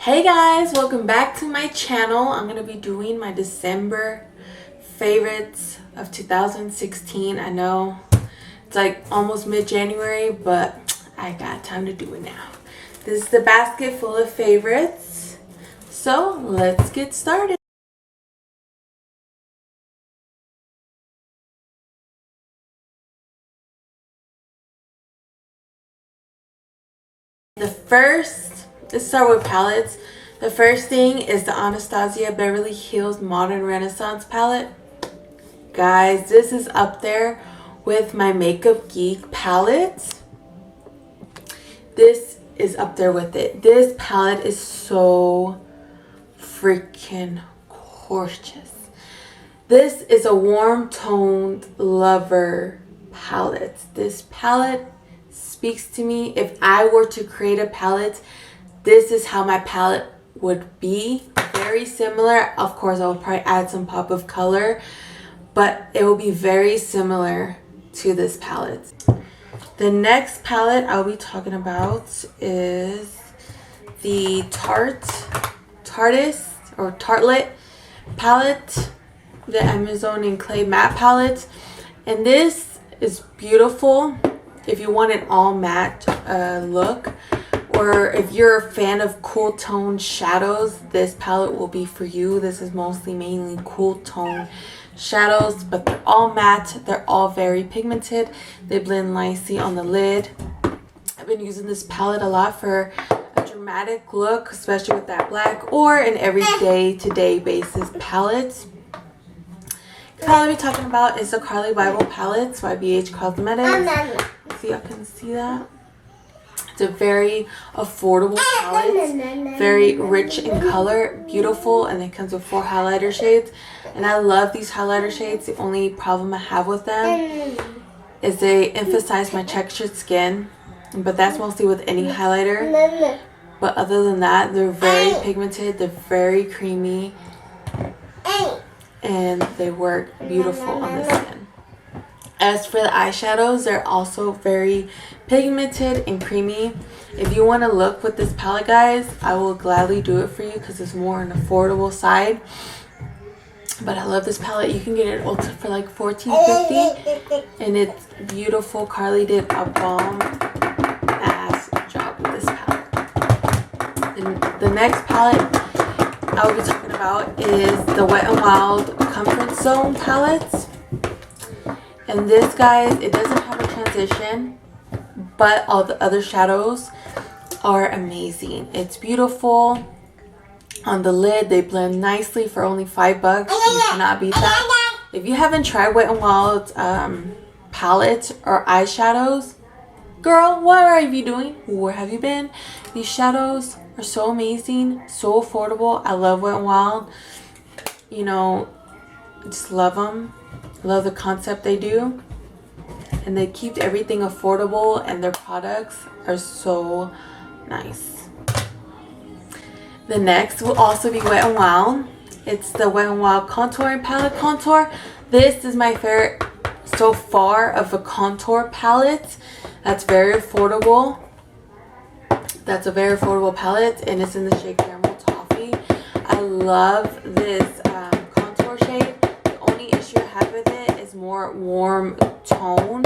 Hey guys, welcome back to my channel. I'm gonna be doing my December favorites of 2016. I know it's like almost mid-January, but I got time to do it now. This is the basket full of favorites, so let's get started. Let's start with palettes. The first thing is the Anastasia Beverly Hills Modern Renaissance palette. Guys, this is up there with my Makeup Geek palettes. This is up there with it. This palette is so freaking gorgeous. This is a warm toned lover palette. This palette speaks to me. If I were to create a palette, this is how my palette would be. Very similar. Of course, I will probably add some pop of color, but it will be very similar to this palette. The next palette I'll be talking about is the Tartelette palette, the Amazon and Clay matte palette, and this is beautiful if you want an all matte look, or if you're a fan of cool tone shadows, this palette will be for you. This is mainly cool tone shadows, but they're all matte. They're all very pigmented. They blend nicely on the lid. I've been using this palette a lot for a dramatic look, especially with that black, or an everyday to-day basis palette. The palette we're talking about is the CARLI BYBEL palettes by BH Cosmetics. See, y'all can see that. It's a very affordable palette, very rich in color, beautiful, and it comes with 4 highlighter shades. And I love these highlighter shades. The only problem I have with them is they emphasize my textured skin, but that's mostly with any highlighter. But other than that, they're very pigmented, they're very creamy, and they work beautiful on the skin. As for the eyeshadows, they're also very pigmented and creamy. If you want to look with this palette, guys, I will gladly do it for you because it's more on the affordable side. But I love this palette. You can get it at Ulta for like $14.50, and it's beautiful. CARLI did a bomb ass job with this palette. And the next palette I will be talking about is the Wet n Wild Comfort Zone palette. And this, guys, it doesn't have a transition, but all the other shadows are amazing. It's beautiful. On the lid, they blend nicely for only $5. You cannot beat that. If you haven't tried Wet n Wild's palette or eyeshadows, girl, what are you doing? Where have you been? These shadows are so amazing, so affordable. I love Wet n Wild. You know, I just love them. Love the concept they do, and they keep everything affordable, and their products are so nice. The next will also be Wet n Wild. It's the Wet n Wild Contouring Palette Contour. This is my favorite so far of a contour palette. That's very affordable. That's a very affordable palette, and it's in the shade Caramel Toffee. I love this contour shade. More warm tone.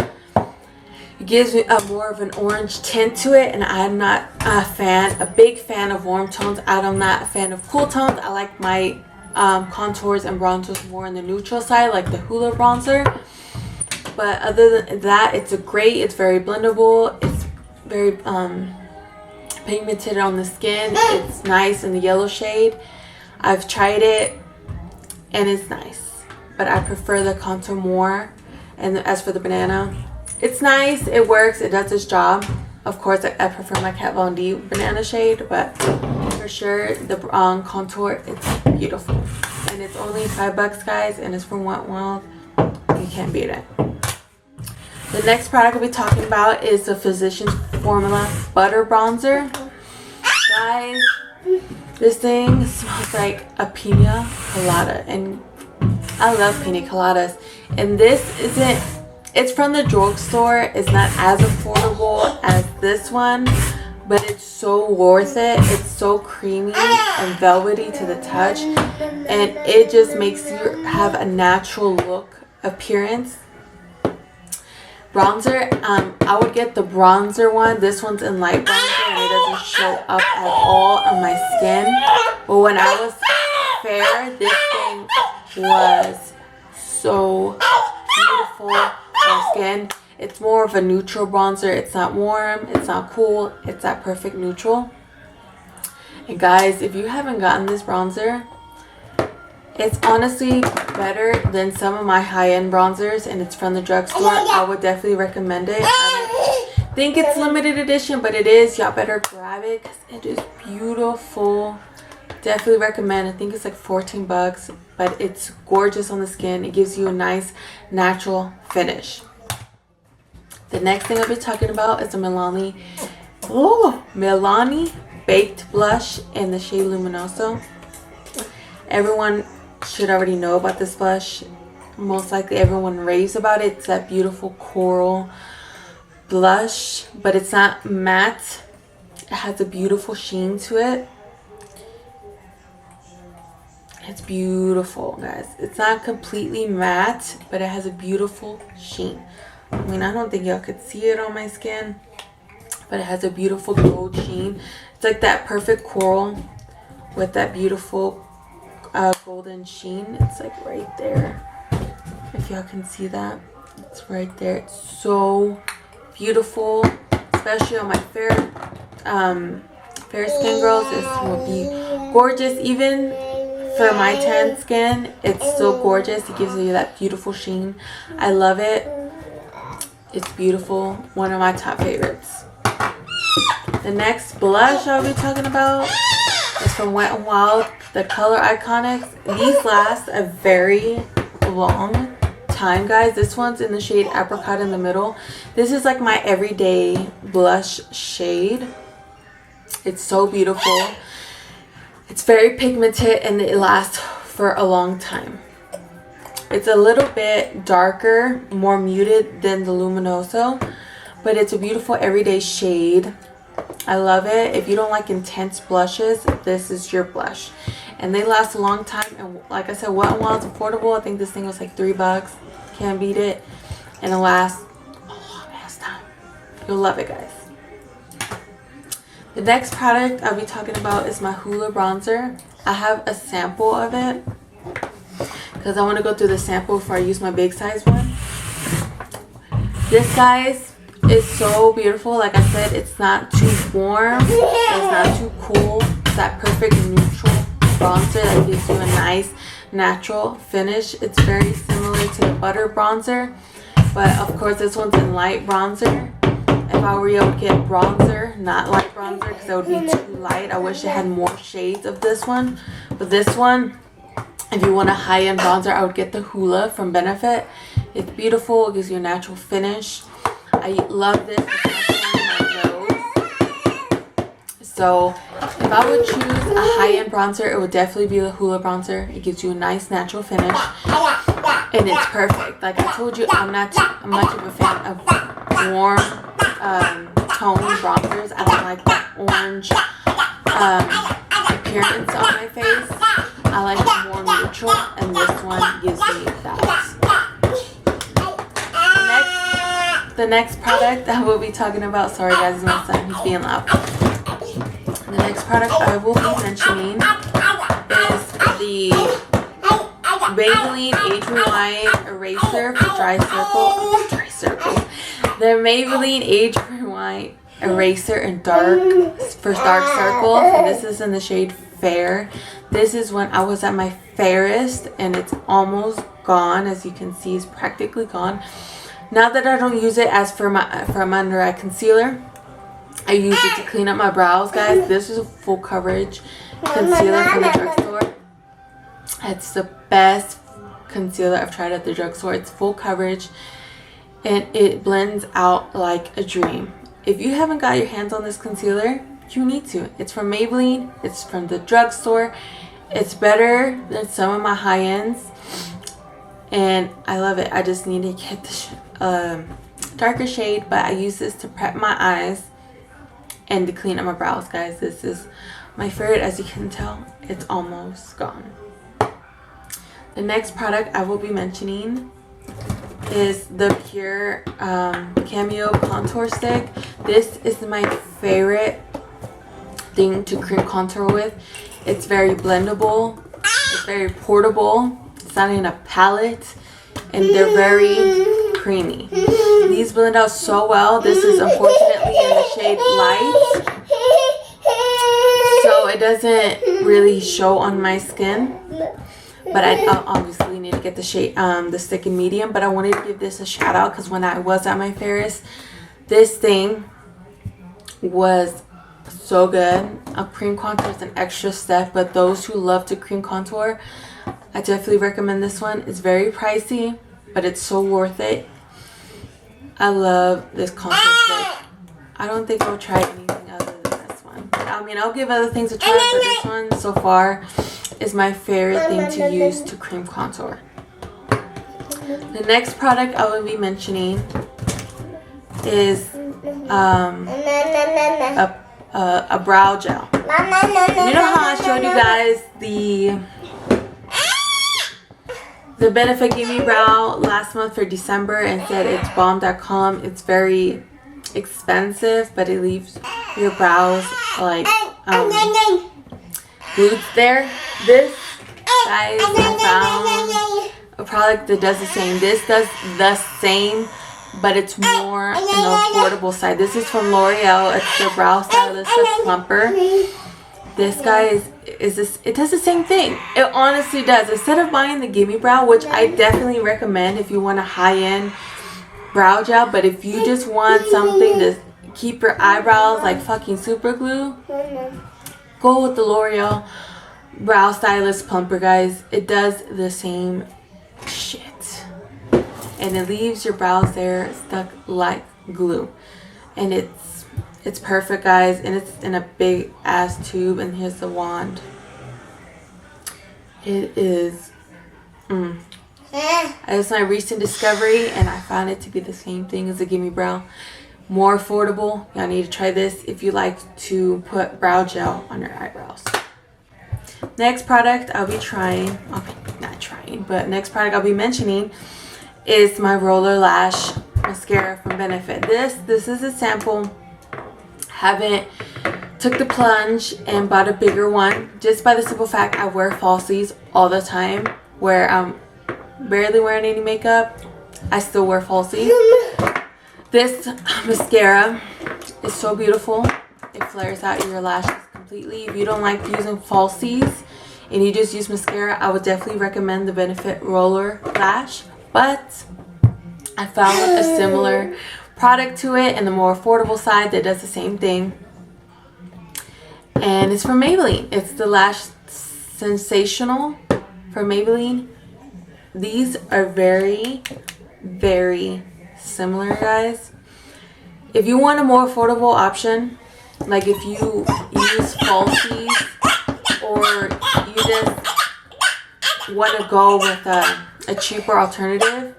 It gives me a more of an orange tint to it, and I'm not a big fan of warm tones. I'm not a fan of cool tones. I like my contours and bronzers more on the neutral side, like the HOOLA bronzer. But other than that, it's it's very blendable. It's very pigmented on the skin. It's nice in the yellow shade. I've tried it and it's nice, but I prefer the contour more. And as for the banana, it's nice, it works, it does its job. Of course, I prefer my Kat Von D banana shade, but for sure the contour, it's beautiful. And it's only $5, guys, and it's from Wet n Wild. You can't beat it. The next product we'll be talking about is the Physicians Formula Butter Bronzer. Guys, this thing smells like a pina colada, and I love pina coladas. And this it's from the drugstore. It's not as affordable as this one, but it's so worth it. It's so creamy and velvety to the touch, and it just makes you have a natural look appearance. Bronzer, I would get the bronzer one. This one's in light bronzer and it doesn't show up at all on my skin. But when I was fair, this thing was so beautiful on my skin. It's more of a neutral bronzer. It's not warm, it's not cool, it's that perfect neutral. And guys, if you haven't gotten this bronzer, it's honestly better than some of my high-end bronzers, and it's from the drugstore. I would definitely recommend it. I don't think it's limited edition, but it is. Y'all better grab it because it is beautiful. Definitely recommend. I think it's like 14 bucks, but it's gorgeous on the skin. It gives you a nice natural finish. The next thing I'll be talking about is the Milani Baked Blush in the shade Luminoso. Everyone should already know about this blush. Most likely everyone raves about it. It's that beautiful coral blush, but it's not matte. It has a beautiful sheen to it. It's beautiful, guys. It's not completely matte, but it has a beautiful sheen. I mean, I don't think y'all could see it on my skin, but it has a beautiful gold sheen. It's like that perfect coral with that beautiful golden sheen. It's like right there, if y'all can see that. It's right there. It's so beautiful, especially on my fair skin girls. This will be gorgeous. Even for my tan skin, it's still gorgeous. It gives you that beautiful sheen. I love it. It's beautiful. One of my top favorites. The next blush I'll be talking about is from Wet n Wild, the Color Iconics. These last a very long time, guys. This one's in the shade Apricot in the middle. This is like my everyday blush shade. It's so beautiful. It's very pigmented and it lasts for a long time. It's a little bit darker, more muted than the Luminoso, but it's a beautiful everyday shade. I love it. If you don't like intense blushes, this is your blush. And they last a long time. And like I said, Wet n Wild's affordable. I think this thing was like $3. Can't beat it. And it lasts a long ass time. You'll love it, guys. The next product I'll be talking about is my HOOLA bronzer. I have a sample of it because I want to go through the sample before I use my big size one. This, guys, is so beautiful. Like I said, it's not too warm, it's not too cool. It's that perfect neutral bronzer that gives you a nice natural finish. It's very similar to the butter bronzer, but of course this one's in light bronzer. If I were able to get bronzer, not light bronzer, because that would be too light. I wish it had more shades of this one. But this one, if you want a high-end bronzer, I would get the HOOLA from Benefit. It's beautiful. It gives you a natural finish. I love this. It's not on my nose. So if I would choose a high-end bronzer, it would definitely be the HOOLA bronzer. It gives you a nice natural finish. And it's perfect. Like I told you, I'm not much of a fan of warm tone bronzers. I don't like that orange appearance on my face. I like it more neutral, and this one gives me that. The next product I will be talking about, sorry guys, it's my son, he's being loud. The next product I will be mentioning is the Maybelline Age Rewind Eraser for Dry Circles. The Maybelline Age Rewind Eraser in dark circles. And this is in the shade Fair. This is when I was at my fairest, and it's almost gone. As you can see, it's practically gone. Now that I don't use it as for my under eye concealer, I use it to clean up my brows, guys. This is a full coverage concealer from the drugstore. It's the best concealer I've tried at the drugstore. It's full coverage and it blends out like a dream. If you haven't got your hands on this concealer, you need to. It's from Maybelline. It's from the drugstore. It's better than some of my high ends, and I love it. I just need to get the darker shade, but I use this to prep my eyes, and to clean up my brows, guys. This is my favorite. As you can tell, it's almost gone. The next product I will be mentioning is the Pure Cameo Contour Stick. This is my favorite thing to cream contour with. It's very blendable, it's very portable, it's not in a palette, and they're very creamy. These blend out so well. This is unfortunately in the shade Light, so it doesn't really show on my skin. But I obviously need to get the shade, the stick in medium. But I wanted to give this a shout out because when I was at my Ferris, this thing was so good. A cream contour is an extra step, but those who love to cream contour, I definitely recommend this one. It's very pricey, but it's so worth it. I love this contour stick. I don't think I'll try anything other than this one. I mean, I'll give other things a try, but this one so far is my favorite thing to use to cream contour. The next product I will be mentioning is a brow gel. You know how I showed you guys the Benefit Gimme Brow last month for December and said it's bomb.com. It's very expensive, but it leaves your brows like glued there. This, guys, I found a product that does the same. This does the same, but it's more on the affordable side. This is from L'Oreal. It's the Brow Stylist Plumper. This, guys, it does the same thing. It honestly does. Instead of buying the Gimme Brow, which I definitely recommend if you want a high-end brow gel, but if you just want something to keep your eyebrows like fucking super glue, go with the L'Oreal Brow Stylist Plumper, guys. It does the same shit, and it leaves your brows there stuck like glue, and it's perfect, guys, and it's in a big ass tube. And here's the wand. It is it's my recent discovery, and I found it to be the same thing as the Gimme Brow. More affordable. Y'all need to try this if you like to put brow gel on your eyebrows. Next product I'll be trying, next product I'll be mentioning is my Roller Lash Mascara from Benefit. This is a sample. Haven't took the plunge and bought a bigger one just by the simple fact I wear falsies all the time, where I'm barely wearing any makeup. I still wear falsies. This mascara is so beautiful. It flares out your lashes completely. If you don't like using falsies and you just use mascara, I would definitely recommend the Benefit Roller Lash. But I found a similar product to it and the more affordable side that does the same thing. And it's from Maybelline. It's the Lash Sensational from Maybelline. These are very, very similar, guys. If you want a more affordable option, like if you use falsies or you just want to go with a cheaper alternative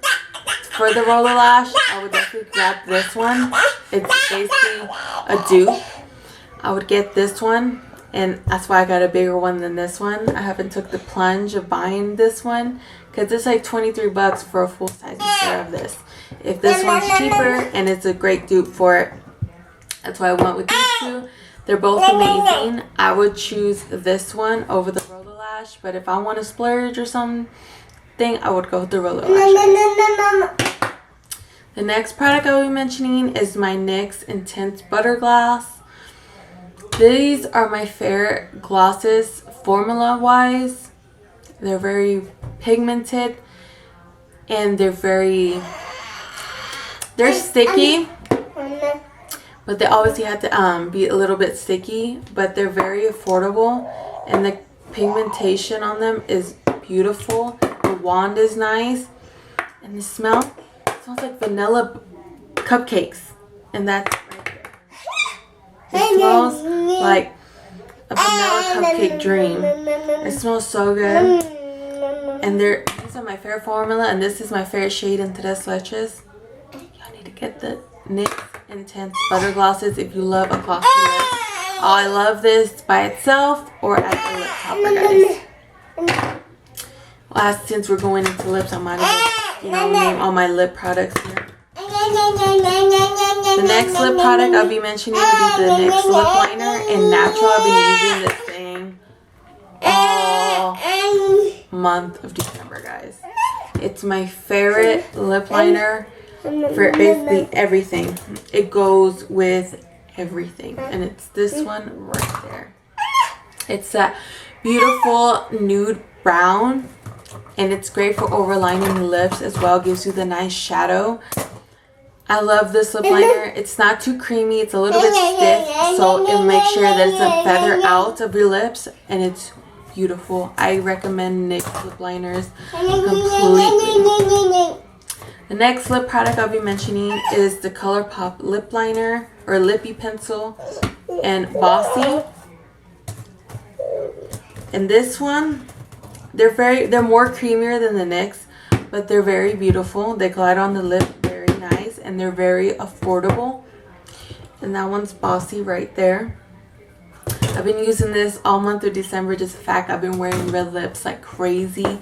for the Roller Lash, I would definitely grab this one. It's basically a dupe. I would get this one, and that's why I got a bigger one than this one. I haven't took the plunge of buying this one because it's like 23 bucks for a full size mascara of this. If this one's cheaper and it's a great dupe for it, that's why I went with these two. They're both amazing. I would choose this one over the Roller Lash, but if I want to splurge or something, I would go with the Roller Lash. The next product I will be mentioning is my NYX Intense Butter Gloss. These are my favorite glosses formula wise. They're very pigmented and they're sticky, but they obviously have to be a little bit sticky, but they're very affordable and the pigmentation on them is beautiful. The wand is nice, and the smell smells like vanilla cupcakes, and that's right there. It smells like a vanilla cupcake dream. It smells so good, and these are my favorite formula, and this is my favorite shade in Tres Leches. Y'all need to get the NYX Intense Butter Glosses if you love a glossy lip. I love this by itself or as a lip topper, guys. Last, since we're going into lips, I might as well, name all my lip products here. The next lip product I'll be mentioning will be the NYX lip liner in natural. I've been using this thing all month of December, guys. It's my favorite lip liner for basically everything. It goes with everything, and it's this one right there. It's that beautiful nude brown, and it's great for overlining the lips as well. Gives you the nice shadow. I love this lip liner. It's not too creamy. It's a little bit stiff, so it'll make sure that it doesn't feather out of your lips, and it's beautiful. I recommend NYX lip liners completely. The next lip product I'll be mentioning is the ColourPop lip liner or lippy pencil and Bossy. And this one, they're more creamier than the NYX, but they're very beautiful. They glide on the lip very nice, and they're very affordable. And that one's Bossy right there. I've been using this all month of December. Just the fact I've been wearing red lips like crazy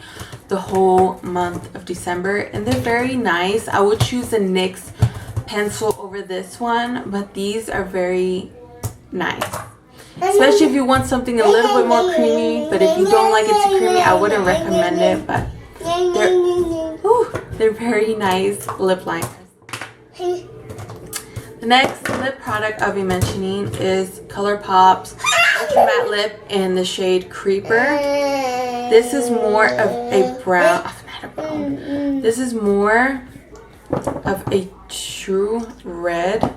the whole month of December, and they're very nice. I would choose the NYX pencil over this one, but these are very nice, especially if you want something a little bit more creamy. But if you don't like it too creamy, I wouldn't recommend it, but they're very nice lip liners. The next lip product I'll be mentioning is ColourPop's Ultra Matte Lip in the shade Creeper. This is more of a brown. Not a brown. This is more of a true red.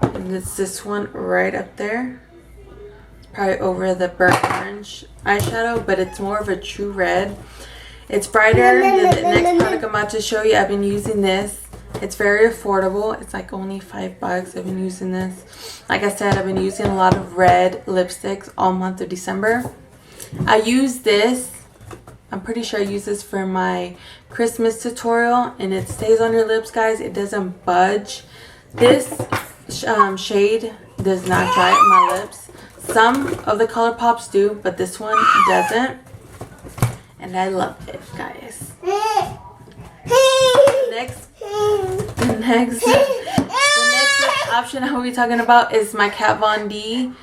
And it's this one right up there. Probably over the burnt orange eyeshadow, but it's more of a true red. It's brighter than the next product I'm about to show you. I've been using this. It's very affordable. It's like only $5. I've been using this. Like I said, I've been using a lot of red lipsticks all month of December. I use this. I'm pretty sure I use this for my Christmas tutorial, and it stays on your lips, guys. It doesn't budge. This shade does not dry up my lips. Some of the ColourPops do, but this one doesn't. And I love it, guys. The next option I will be talking about is my Kat Von D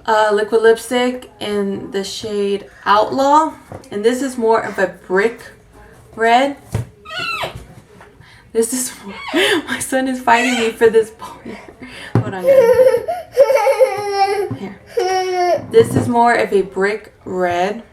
liquid lipstick in the shade Outlaw, and this is more of a brick red. This is my son is fighting me for this ball here. Hold on, guys. Here. This is more of a brick red.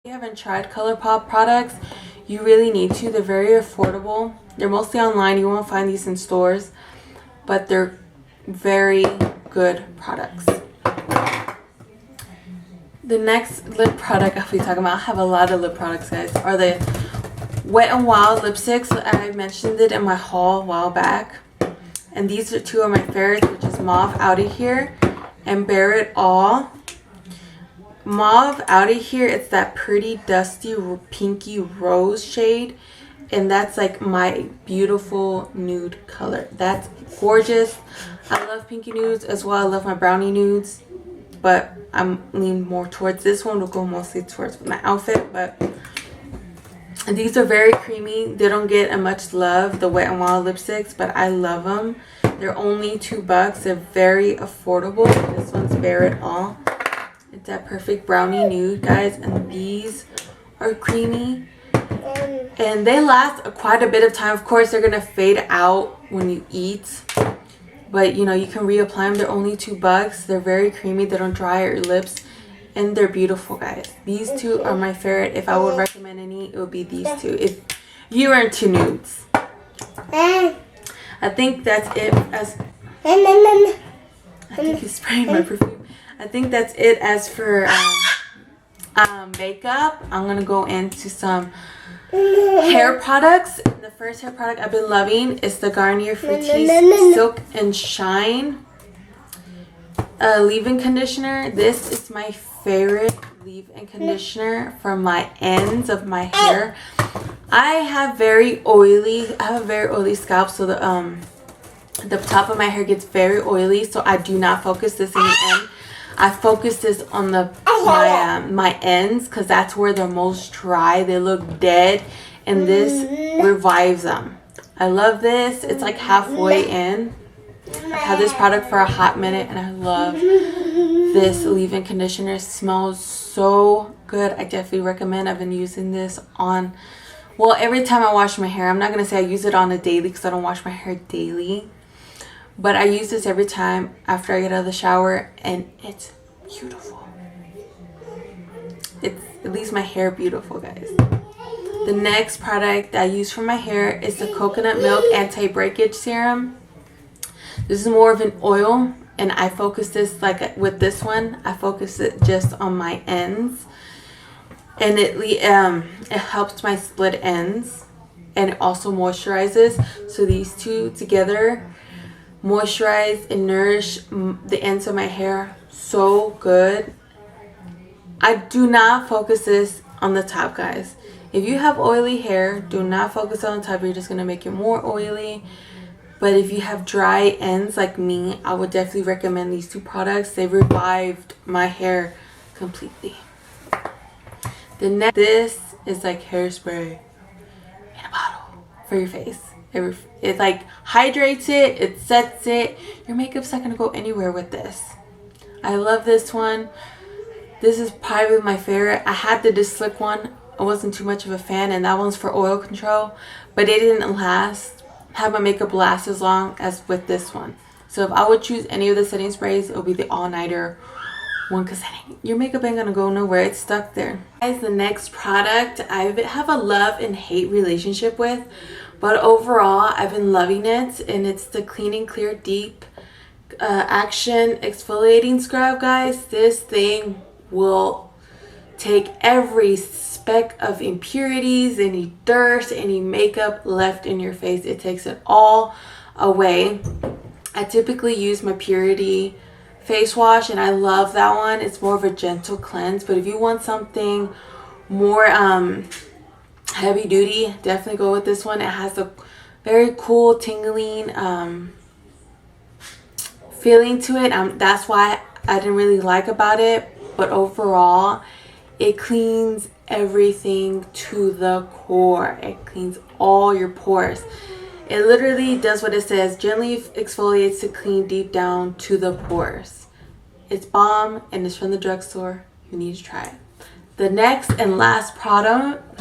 If you haven't tried ColourPop products, you really need to. They're very affordable. They're mostly online. You won't find these in stores, but they're very good products. The next lip product I'll be talking about, I have a lot of lip products, guys, are the Wet n Wild lipsticks. I mentioned it in my haul a while back, and these are two of my favorites, which is Mauve Outta Here and Bear It All. Mauve Outta Here, it's that pretty dusty pinky rose shade, and that's like my beautiful nude color. That's gorgeous. I love pinky nudes as well. I love my brownie nudes, but I'm leaning more towards this one. Will go mostly towards my outfit, but these are very creamy. They don't get as much love, the Wet n Wild lipsticks, but I love them. They're only $2. They're very affordable. This one's Bear It All. It's that perfect brownie nude, guys, and these are creamy, and they last quite a bit of time. Of course, they're gonna fade out when you eat, but you know, you can reapply them. They're only $2. They're very creamy. They don't dry out your lips, and they're beautiful, guys. These two are my favorite. If I would recommend any, it would be these two if you are into nudes. I think that's it as I think he's spraying my perfume. I think that's it as for makeup. I'm gonna go into some hair products. The first hair product I've been loving is the Garnier Fructis Silk and Shine leave-in conditioner. This is my favorite leave-in conditioner for my ends of my hair. I have a very oily scalp, so the top of my hair gets very oily, so I do not focus this in the end. I focus this on my ends because that's where they're most dry. They look dead, and this revives them. I love this. It's like halfway in. I've had this product for a hot minute, and I love this leave-in conditioner. It smells so good. I definitely recommend. I've been using this on, well, every time I wash my hair. I'm not going to say I use it on a daily because I don't wash my hair daily. But I use this every time after I get out of the shower, and it's beautiful. It leaves my hair beautiful, guys. The next product I use for my hair is the Coconut Milk Anti-Breakage Serum. This is more of an oil, and I focus this, like with this one, I focus it just on my ends. And it helps my split ends, and it also moisturizes. So these two together moisturize and nourish the ends of my hair so good. I do not focus this on the top, guys. If you have oily hair, do not focus on the top. You're just going to make it more oily. But if you have dry ends like me, I would definitely recommend these two products. They revived my hair completely. The next, this is like hairspray in a bottle for your face. It like hydrates it, it sets it. Your makeup's not gonna go anywhere with this. I love this one. This is probably my favorite. I had the Slick one. I wasn't too much of a fan, and that one's for oil control, but it didn't have my makeup last as long as with this one. So if I would choose any of the setting sprays, it would be the all-nighter one, because your makeup ain't gonna go nowhere. It's stuck there. Guys, the next product I have a love and hate relationship with, but overall I've been loving it, and it's the Clean and Clear Deep Action Exfoliating Scrub, guys. This thing will take every speck of impurities, any dirt, any makeup left in your face. It takes it all away. I typically use my Purity face wash, and I love that one. It's more of a gentle cleanse, but if you want something more heavy duty, definitely go with this one. It has a very cool tingling feeling to it. That's why I didn't really like about it, but overall it cleans everything to the core. It cleans all your pores. It literally does what it says, gently exfoliates to clean deep down to the pores. It's bomb, and it's from the drugstore. You need to try it. The next and last product,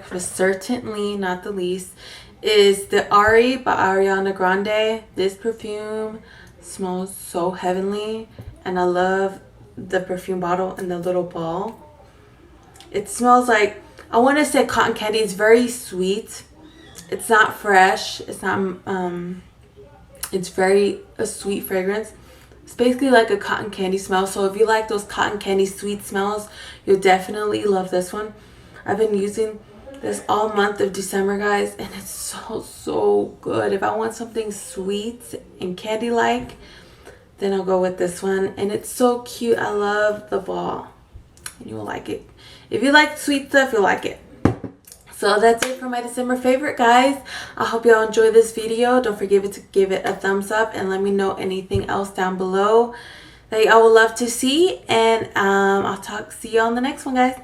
but certainly not the least, is the Ari by Ariana Grande. This perfume smells so heavenly, and I love the perfume bottle and the little ball. It smells like, I want to say cotton candy. It's very sweet. It's not fresh. It's not it's very a sweet fragrance. It's basically like a cotton candy smell. So if you like those cotton candy sweet smells, you'll definitely love this one. I've been using this all month of December, guys, and it's so good. If I want something sweet and candy like, then I'll go with this one. And it's so cute. I love the ball, and you will like it. If you like sweet stuff, you'll like it. So that's it for my December favorite, guys. I hope y'all enjoyed this video. Don't forget to give it a thumbs up, and let me know anything else down below that y'all would love to see. And I'll see y'all on the next one, guys.